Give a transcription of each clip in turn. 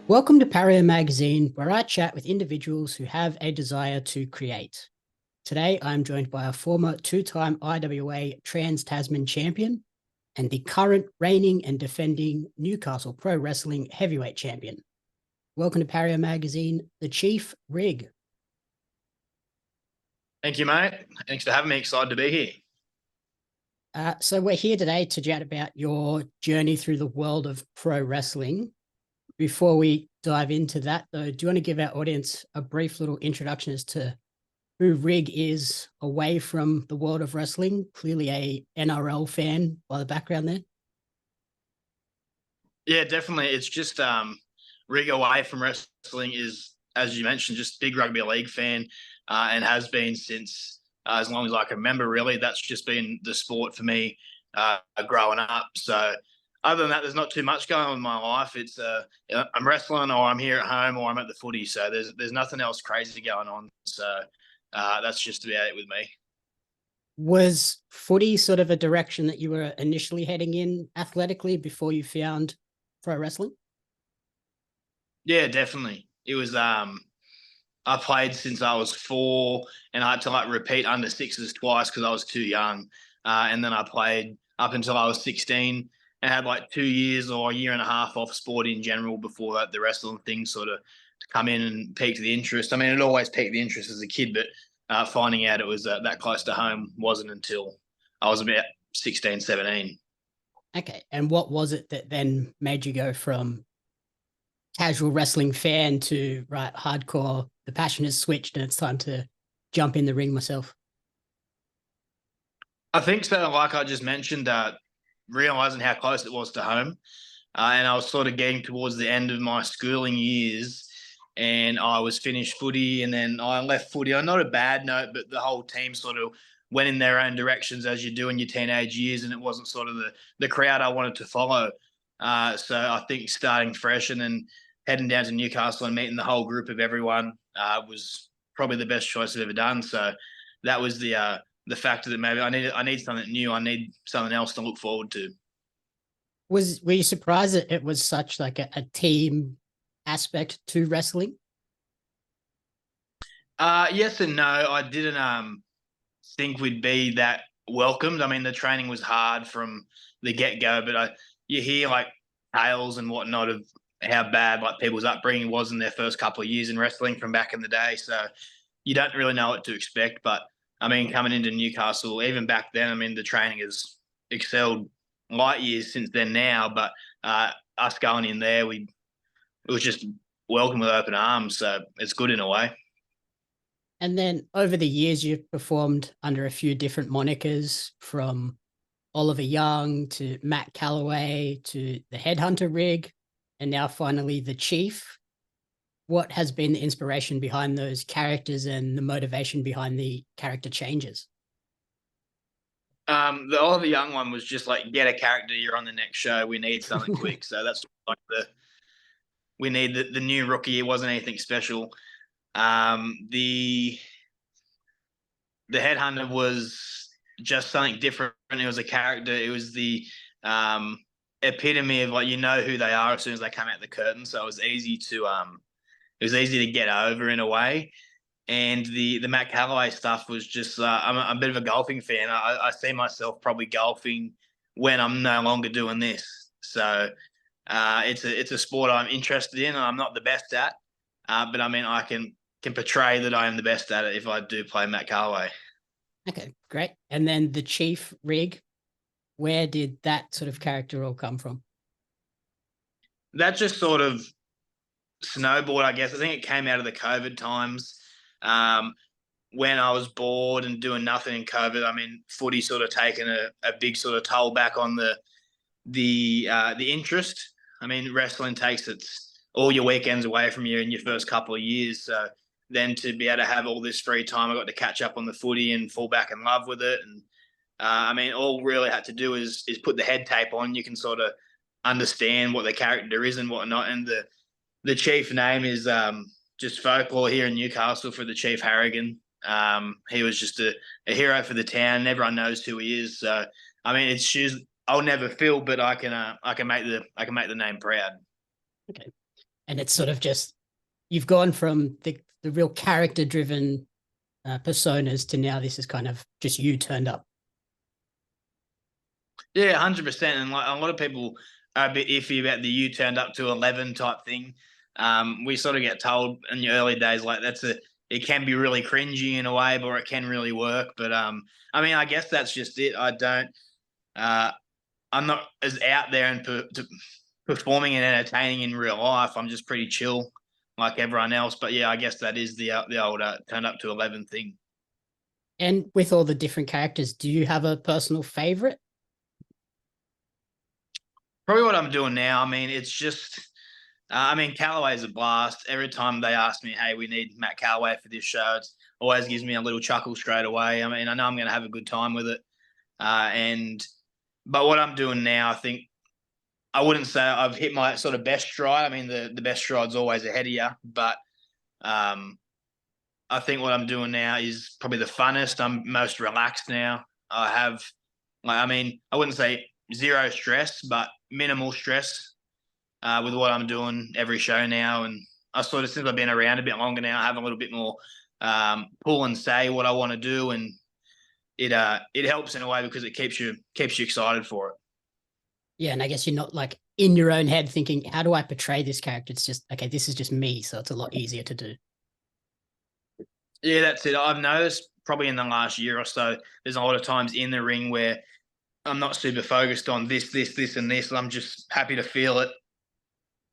Welcome to Pario Magazine, where I chat with individuals who have a desire to create. Today, I'm joined by a former two-time IWA Trans-Tasman champion and the current reigning and defending Newcastle Pro Wrestling heavyweight champion. Welcome to Pario Magazine, the Chief Rig. Thank you, mate. Thanks for having me. Excited to be here. So we're here today to chat about your journey through the world of pro wrestling. Before we dive into that, though, do you want to give our audience a brief little introduction as to who Rig is away from the world of wrestling? Clearly a NRL fan by the background there. Yeah, definitely. It's just Rig away from wrestling is, as you mentioned, just big rugby league fan and has been since as long as I can remember, really. That's just been the sport for me growing up. So other than that, there's not too much going on in my life. It's I'm wrestling or I'm here at home or I'm at the footy. So there's nothing else crazy going on. So that's just about it with me. Was footy sort of a direction that you were initially heading in athletically before you found pro wrestling? Yeah, definitely. It was I played since I was 4, and I had to like repeat under sixes twice because I was too young. And then I played up until I was 16 and had like 2 years or a year and a half off sport in general before that the wrestling thing sort of come in and piqued the interest. I mean, it always piqued the interest as a kid, but finding out it was that close to home wasn't until I was about 16, 17. Okay. And what was it that then made you go from casual wrestling fan to right hardcore? The passion has switched and it's time to jump in the ring myself. I think so. Like I just mentioned, realizing how close it was to home, and I was sort of getting towards the end of my schooling years, and I was finished footy, and then I left footy on not a bad note, but the whole team sort of went in their own directions as you do in your teenage years, and it wasn't sort of the crowd I wanted to follow. So I think starting fresh and then heading down to Newcastle and meeting the whole group of everyone was probably the best choice I've ever done. So that was the factor that maybe I need something new. I need something else to look forward to. Were you surprised that it was such like a team aspect to wrestling? Yes and no. I didn't think we'd be that welcomed. I mean, the training was hard from the get go, but you hear like tales and whatnot of how bad like people's upbringing was in their first couple of years in wrestling from back in the day. So you don't really know what to expect. But I mean, coming into Newcastle, even back then, I mean, the training has excelled light years since then now. But us going in there, it was just welcome with open arms. So it's good in a way. And then over the years, you've performed under a few different monikers, from Oliver Young to Matt Calloway to the Headhunter Rig, and now finally the Chief. What has been the inspiration behind those characters and the motivation behind the character changes? The Oliver Young one was just like, get a character, you're on the next show. We need something quick. So that's like we need the new rookie. It wasn't anything special. The headhunter was just something different. It was a character. It was the epitome of like, you know who they are as soon as they come out the curtain. So it was easy to get over in a way. And the Matt Calloway stuff was just I'm a bit of a golfing fan. I see myself probably golfing when I'm no longer doing this. So it's a sport I'm interested in and I'm not the best at. But I mean I can portray that I am the best at it if I do play Matt Calloway. Okay, great. And then the Chief Rig, where did that sort of character all come from? That just sort of snowboard, I guess. I think it came out of the COVID times. Um, when I was bored and doing nothing in COVID, I mean, footy sort of taken a big sort of toll back on the interest. I mean, wrestling takes its all your weekends away from you in your first couple of years. So then to be able to have all this free time, I got to catch up on the footy and fall back in love with it. And I mean, all really had to do is put the head tape on. You can sort of understand what the character is and whatnot. And the chief name is just folklore here in Newcastle for the Chief Harragon. He was just a hero for the town. Everyone knows who he is. So I mean, it's shoes I'll never fill, but I can make the name proud. Okay. And it's sort of just you've gone from the real character driven personas to now this is kind of just you turned up. Yeah, 100%. And like a lot of people are a bit iffy about the "you turned up to 11" type thing. We sort of get told in the early days like it can be really cringy in a way, but it can really work. But I mean, I guess that's just it. Uh, I'm not as out there and performing and entertaining in real life. I'm just pretty chill like everyone else. But yeah, I guess that is the old turned up to 11 thing. And with all the different characters, do you have a personal favorite? Probably what I'm doing now. I mean, it's just, I mean, Callaway's a blast. Every time they ask me, hey, we need Matt Callaway for this show, it always gives me a little chuckle straight away. I mean, I know I'm going to have a good time with it. But what I'm doing now, I think I wouldn't say I've hit my sort of best stride. I mean, the best stride's always ahead of you, but um, I think what I'm doing now is probably the funnest. I'm most relaxed now. I have, like, I mean, I wouldn't say zero stress, but minimal stress with what I'm doing every show now. And I sort of, since I've been around a bit longer now, I have a little bit more pull and say what I want to do, and it helps in a way because it keeps you excited for it. Yeah, and I guess you're not like in your own head thinking, how do I portray this character? It's just okay, this is just me, so it's a lot easier to do. Yeah, that's it. I've noticed probably in the last year or so, there's a lot of times in the ring where I'm not super focused on this, and this. I'm just happy to feel it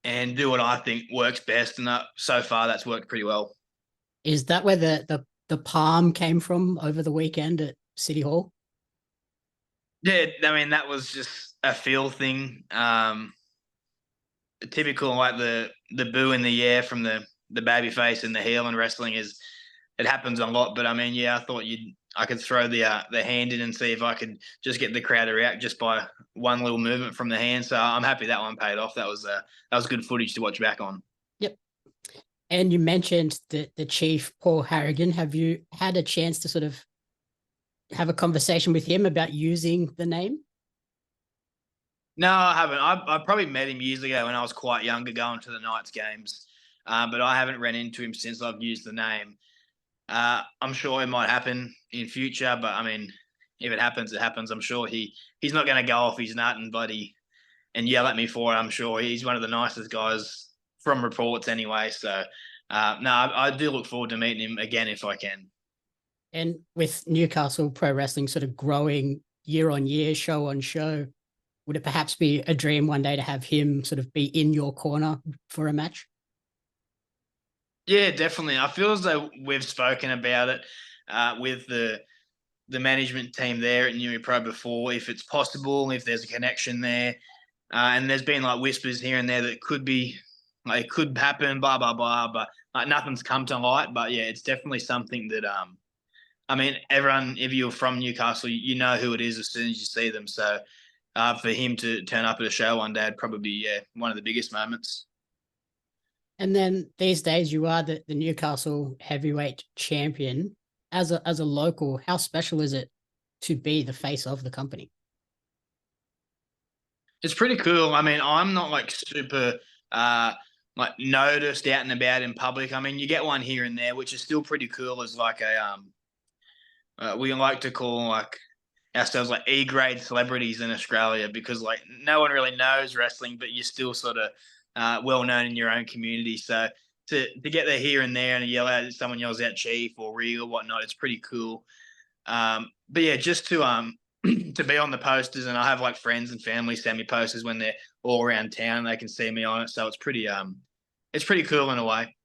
and do what I think works best. And so far, that's worked pretty well. Is that where the palm came from over the weekend at City Hall? Yeah, I mean that was just a feel thing. Typical like the boo in the air from the baby face and the heel in wrestling is it happens a lot. But I mean, yeah, I thought I could throw the hand in and see if I could just get the crowd to react just by one little movement from the hand. So I'm happy that one paid off. That was good footage to watch back on. Yep. And you mentioned the chief, Paul Harragon. Have you had a chance to sort of have a conversation with him about using the name? No, I haven't. I probably met him years ago when I was quite younger, going to the Knights games, but I haven't ran into him since I've used the name. I'm sure it might happen in future, but I mean, if it happens, it happens. I'm sure he's not going to go off his nut and bloody and yell at me for it. I'm sure he's one of the nicest guys from reports anyway. So no, I do look forward to meeting him again if I can. And with Newcastle Pro Wrestling sort of growing year on year, show on show, would it perhaps be a dream one day to have him sort of be in your corner for a match? Yeah, definitely. I feel as though we've spoken about it with the management team there at New Pro before, if it's possible, if there's a connection there. And there's been like whispers here and there that could be, like, it could happen, blah, blah, blah, but like nothing's come to light. But yeah, it's definitely something that, I mean, everyone, if you're from Newcastle, you know who it is as soon as you see them. So for him to turn up at a show one day would probably be, yeah, one of the biggest moments. And then these days you are the Newcastle heavyweight champion. As a local, how special is it to be the face of the company? It's pretty cool. I mean, I'm not like super uh like noticed out and about in public. I mean, you get one here and there, which is still pretty cool as like a we like to call like ourselves like E-grade celebrities in Australia because like no one really knows wrestling, but you're still sort of well known in your own community. So to get there here and there and yell out, someone yells out Chief or Real or whatnot, it's pretty cool. But yeah, just to be on the posters, and I have like friends and family send me posters when they're all around town. They can see me on it, so it's pretty cool in a way.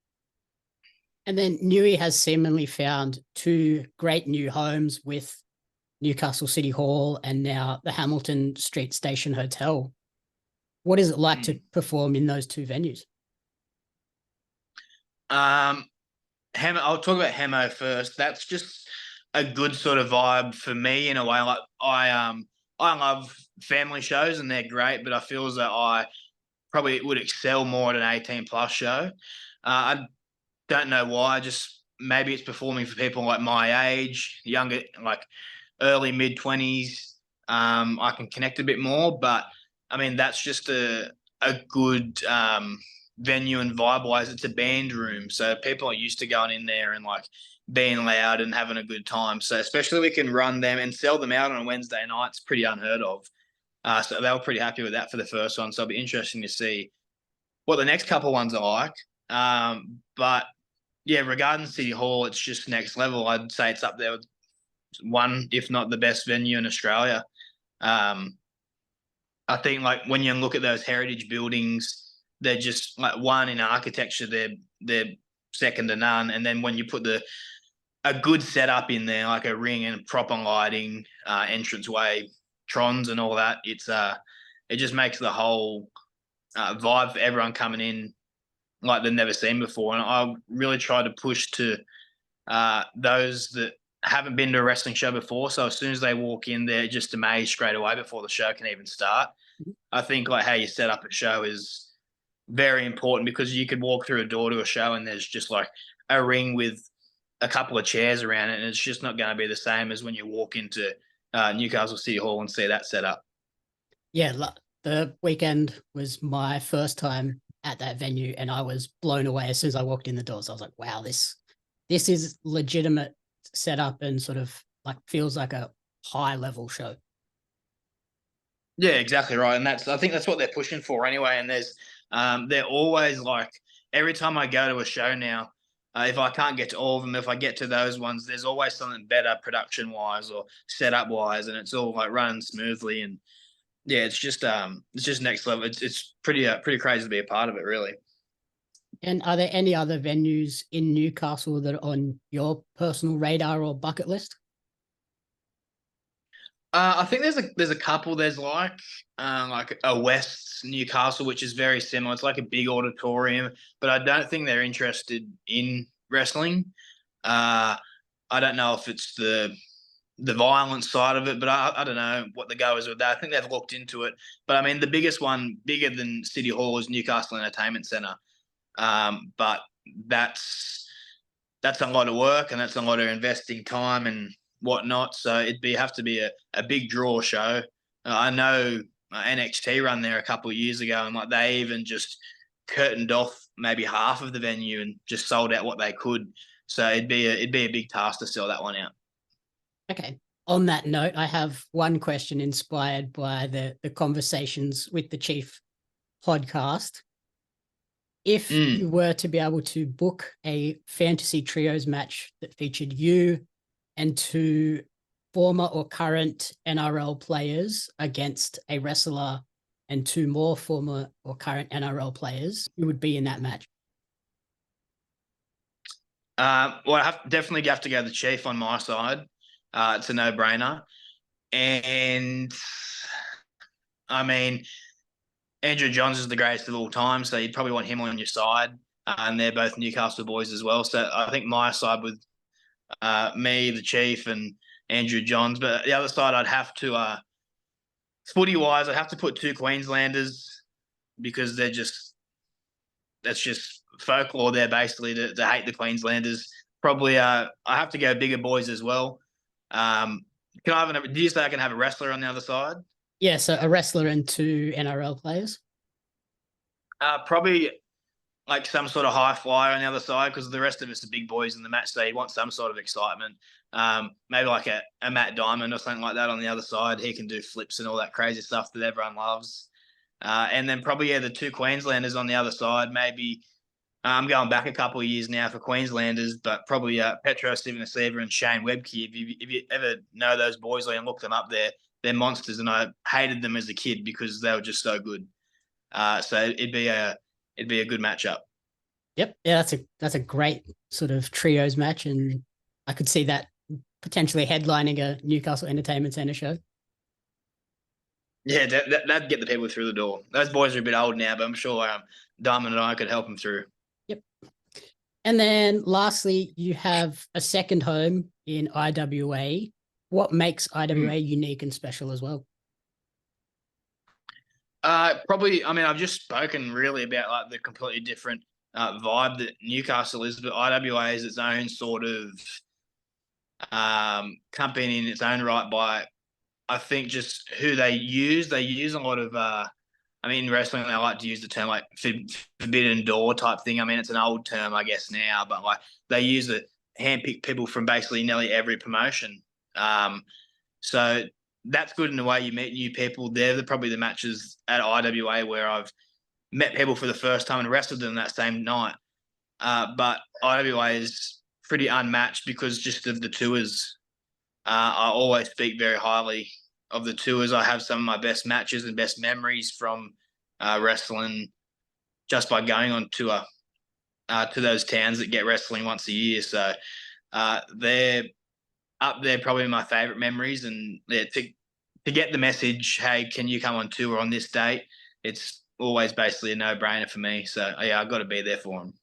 And then Newey has seemingly found two great new homes with Newcastle City Hall and now the Hamilton Street Station Hotel. What is it like to perform in those two venues? Um, I'll talk about Hemo first. That's just a good sort of vibe for me in a way. Like I love family shows and they're great, but I feel as though I probably would excel more at an 18 plus show. I don't know why. Just maybe it's performing for people like my age, younger, like early mid 20s. I can connect a bit more, but I mean that's just a good venue and vibe wise, it's a band room, so people are used to going in there and like being loud and having a good time. So especially we can run them and sell them out on a Wednesday night. It's pretty unheard of. So they were pretty happy with that for the first one. So it'll be interesting to see what the next couple ones are like. But yeah, regarding City Hall, it's just next level. I'd say it's up there with one, if not the best venue in Australia. Um, I think like when you look at those heritage buildings, they're just like one in architecture. They're second to none. And then when you put a good setup in there, like a ring and proper lighting, entranceway, trons and all that, it just makes the whole vibe for everyone coming in like they've never seen before. And I really try to push to those that haven't been to a wrestling show before. So as soon as they walk in, they're just amazed straight away before the show can even start. I think like how you set up a show is very important, because you could walk through a door to a show and there's just like a ring with a couple of chairs around it, and it's just not going to be the same as when you walk into Newcastle City Hall and see that set up. Yeah, the weekend was my first time at that venue, and I was blown away as soon as I walked in the doors. I was like, wow, this is legitimate setup and sort of like feels like a high level show. Yeah, exactly right. And I think that's what they're pushing for anyway. And they're always like, every time I go to a show now, if I can't get to all of them, if I get to those ones, there's always something better production wise or setup wise, and it's all like running smoothly. And yeah, it's just next level. It's pretty crazy to be a part of it, really. And are there any other venues in Newcastle that are on your personal radar or bucket list? I think there's a couple. There's like a West Newcastle, which is very similar. It's like a big auditorium, but I don't think they're interested in wrestling. Uh, I don't know if it's the violence side of it, but I don't know what the go is with that. I think they've looked into it, but I mean the biggest one, bigger than City Hall, is Newcastle Entertainment Centre. But that's a lot of work, and that's a lot of investing time and whatnot. So have to be a big draw show. I know NXT run there a couple of years ago, and like they even just curtained off maybe half of the venue and just sold out what they could. So it'd be a big task to sell that one out. Okay. On that note, I have one question inspired by the Conversations with the Chief podcast. If you were to be able to book a fantasy trios match that featured you and two former or current NRL players against a wrestler and two more former or current NRL players, who would be in that match? Well, definitely have to go the Chief on my side. It's a no-brainer. And I mean, Andrew Johns is the greatest of all time, so you'd probably want him on your side. And they're both Newcastle boys as well. So I think my side with me, the Chief, and Andrew Johns. But the other side, I'd have to, footy-wise, I'd have to put two Queenslanders, because that's just folklore there, basically, to hate the Queenslanders. Probably I have to go bigger boys as well. Do you say I can have a wrestler on the other side? Yeah, so a wrestler and two NRL players. Probably like some sort of high flyer on the other side, because the rest of us are big boys in the match, so you want some sort of excitement. Maybe like a Matt Diamond or something like that on the other side. He can do flips and all that crazy stuff that everyone loves. And then probably, the two Queenslanders on the other side. Maybe I'm going back a couple of years now for Queenslanders, but probably Petro Civoniceva and Shane Webke. If you ever know those boys and look them up, they're monsters, and I hated them as a kid because they were just so good. So it'd be a good matchup. Yep. Yeah, that's a great sort of trios match, and I could see that potentially headlining a Newcastle Entertainment Centre show. Yeah, that'd get the people through the door. Those boys are a bit old now, but I'm sure Diamond and I could help them through. Yep. And then lastly, you have a second home in IWA. What makes IWA unique and special as well? Probably, I mean, I've just spoken really about like the completely different vibe that Newcastle is, but IWA is its own sort of company in its own right by, I think, just who they use. They use a lot of I mean, in wrestling, they like to use the term like forbidden door type thing. I mean, it's an old term, I guess, now, but like they use it, handpick people from basically nearly every promotion. So that's good in the way you meet new people. They're probably the matches at IWA where I've met people for the first time and wrestled them that same night. But IWA is pretty unmatched because just of the tours. I always speak very highly of the tours. I have some of my best matches and best memories from wrestling just by going on tour to those towns that get wrestling once a year. So they're up there, probably my favorite memories. And yeah, to get the message, hey, can you come on tour on this date? It's always basically a no-brainer for me. So yeah, I've got to be there for them.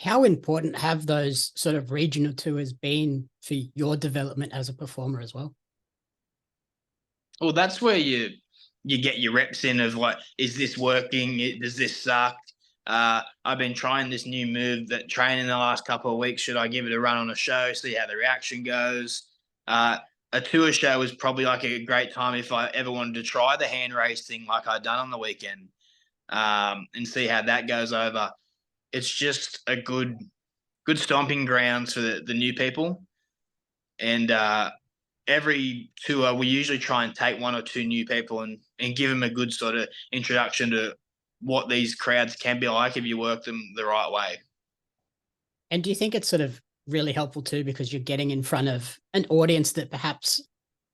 How important have those sort of regional tours been for your development as a performer as well? Well, that's where you get your reps in of like, is this working? Does this suck? I've been trying this new move that training the last couple of weeks. Should I give it a run on a show, see how the reaction goes? A tour show is probably like a great time if I ever wanted to try the hand race thing like I'd done on the weekend, and see how that goes over. It's just a good stomping grounds for the new people. And every tour, we usually try and take one or two new people and give them a good sort of introduction to what these crowds can be like if you work them the right way. And do you think it's sort of really helpful too, because you're getting in front of an audience that perhaps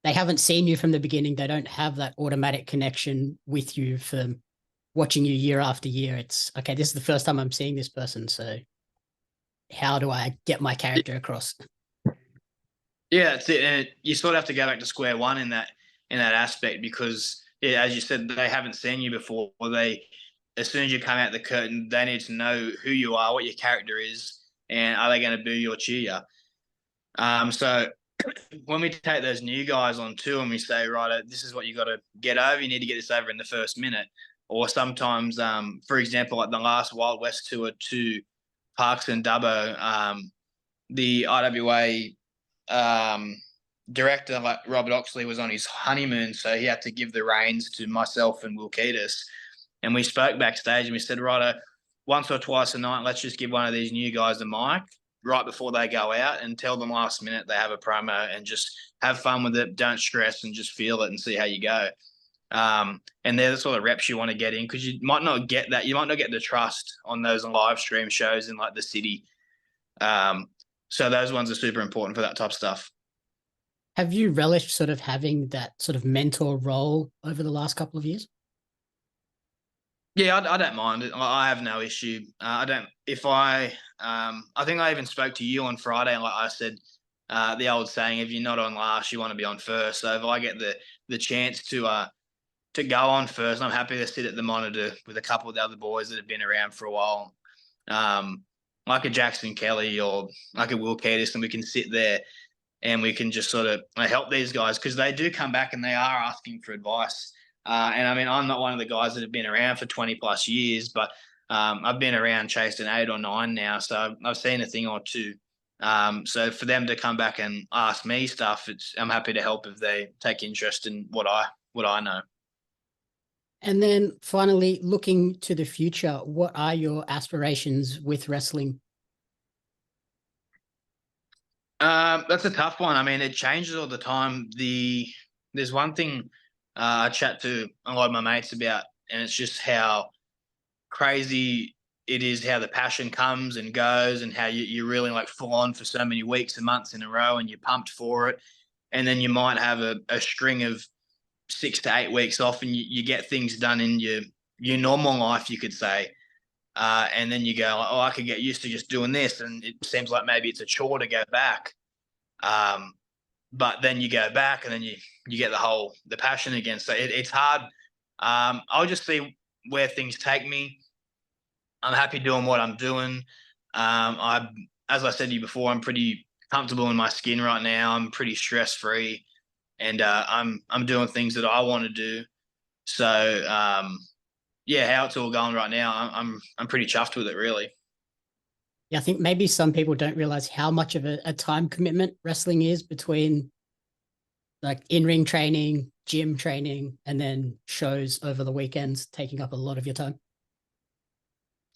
they haven't seen you from the beginning. They don't have that automatic connection with you from watching you year after year. It's okay, this is the first time I'm seeing this person. So how do I get my character across? Yeah, that's it. And you sort of have to go back to square one in that aspect because, yeah, as you said, they haven't seen you before. As soon as you come out the curtain, they need to know who you are, what your character is, and are they going to boo you or cheer you? So when we take those new guys on tour and we say, right, this is what you got to get over. You need to get this over in the first minute. Or sometimes, for example, like the last Wild West tour to Parks and Dubbo, the IWA director, like Robert Oxley, was on his honeymoon, so he had to give the reins to myself and Will Keatis. And we spoke backstage and we said, right, once or twice a night, let's just give one of these new guys a mic right before they go out and tell them last minute they have a promo and just have fun with it. Don't stress and just feel it and see how you go. And they're the sort of reps you want to get in because you might not get that. You might not get the trust on those live stream shows in like the city. So those ones are super important for that type of stuff. Have you relished sort of having that sort of mentor role over the last couple of years? Yeah, I don't mind it. I have no issue. I don't. If I think I even spoke to you on Friday, and like I said, the old saying, if you're not on last, you want to be on first. So if I get the chance to go on first, I'm happy to sit at the monitor with a couple of the other boys that have been around for a while, like a Jackson Kelly or like a Will Keatis, and we can sit there and we can just sort of help these guys because they do come back and they are asking for advice. And I mean, I'm not one of the guys that have been around for 20 plus years, but I've been around chasing 8 or 9 now. So I've seen a thing or two. So for them to come back and ask me stuff, I'm happy to help if they take interest in what I know. And then finally, looking to the future, what are your aspirations with wrestling? That's a tough one. I mean, it changes all the time. There's one thing I chat to a lot of my mates about, and it's just how crazy it is, how the passion comes and goes, and how you're really like full on for so many weeks and months in a row, and you're pumped for it. And then you might have a string of 6 to 8 weeks off, and you get things done in your normal life, you could say. And then you go, oh, I could get used to just doing this, and it seems like maybe it's a chore to go back. But then you go back, and then you get the passion again. So it's hard. I'll just see where things take me. I'm happy doing what I'm doing. As I said to you before, I'm pretty comfortable in my skin right now. I'm pretty stress free, and I'm doing things that I want to do. So yeah, how it's all going right now, I'm pretty chuffed with it, really. Yeah, I think maybe some people don't realize how much of a time commitment wrestling is between like in-ring training, gym training and then shows over the weekends taking up a lot of your time?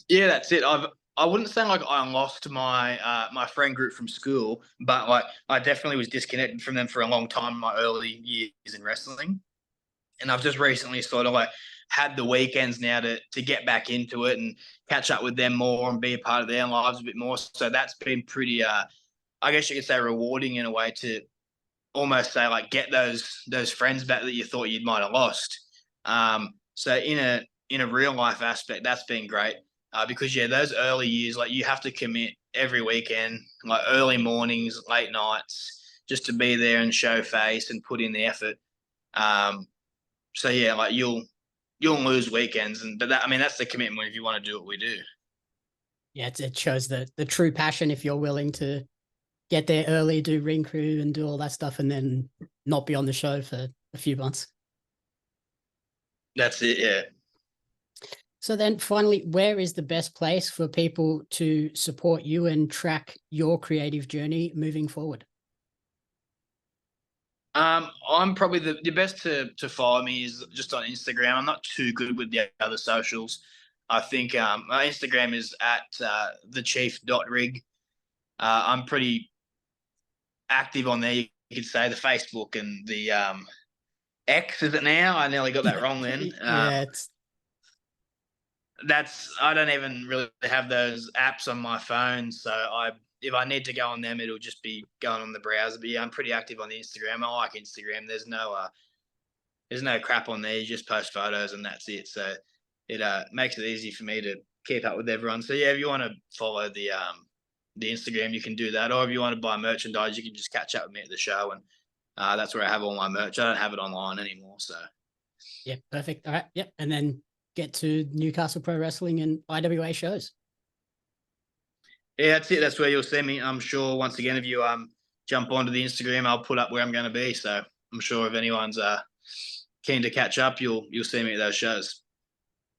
Yeah, that's it. I wouldn't say like I lost my my friend group from school, but like I definitely was disconnected from them for a long time in my early years in wrestling. And I've just recently sort of like had the weekends now to get back into it and catch up with them more and be a part of their lives a bit more. So that's been pretty I guess you could say rewarding in a way to almost say like get those friends back that you thought you might have lost. So in a real life aspect, that's been great because yeah, those early years like you have to commit every weekend, like early mornings, late nights, just to be there and show face and put in the effort. Um, so yeah, like you'll lose weekends, and but that I mean that's the commitment if you want to do what we do. Yeah, it shows the true passion if you're willing to get there early, do ring crew and do all that stuff, and then not be on the show for a few months. That's it. Yeah. So then finally, where is the best place for people to support you and track your creative journey moving forward? I'm probably the best to follow me is just on Instagram. I'm not too good with the other socials. I think my Instagram is at the chief rig. I'm pretty active on there. You could say the Facebook and the X is it now? I nearly got that wrong then. Yeah, it's That's I don't even really have those apps on my phone, so I if I need to go on them, it'll just be going on the browser. But yeah, I'm pretty active on the Instagram. I like Instagram. There's no crap on there. You just post photos and that's it. So it makes it easy for me to keep up with everyone. So yeah, if you want to follow the Instagram, you can do that. Or if you want to buy merchandise, you can just catch up with me at the show, and that's where I have all my merch. I don't have it online anymore. So yeah, perfect. All right, yep, and then get to Newcastle Pro Wrestling and IWA shows. yeah, that's it. That's where you'll see me. I'm sure once again, if you jump onto the Instagram, I'll put up where I'm going to be. So I'm sure if anyone's keen to catch up, you'll see me at those shows.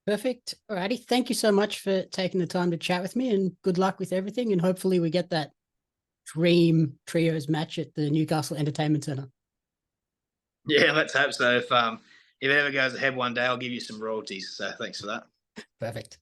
Perfect. Alrighty. Thank you so much for taking the time to chat with me, and good luck with everything. And hopefully we get that dream trios match at the Newcastle Entertainment Centre. Yeah, let's hope so. If it ever goes ahead one day, I'll give you some royalties. So thanks for that. Perfect.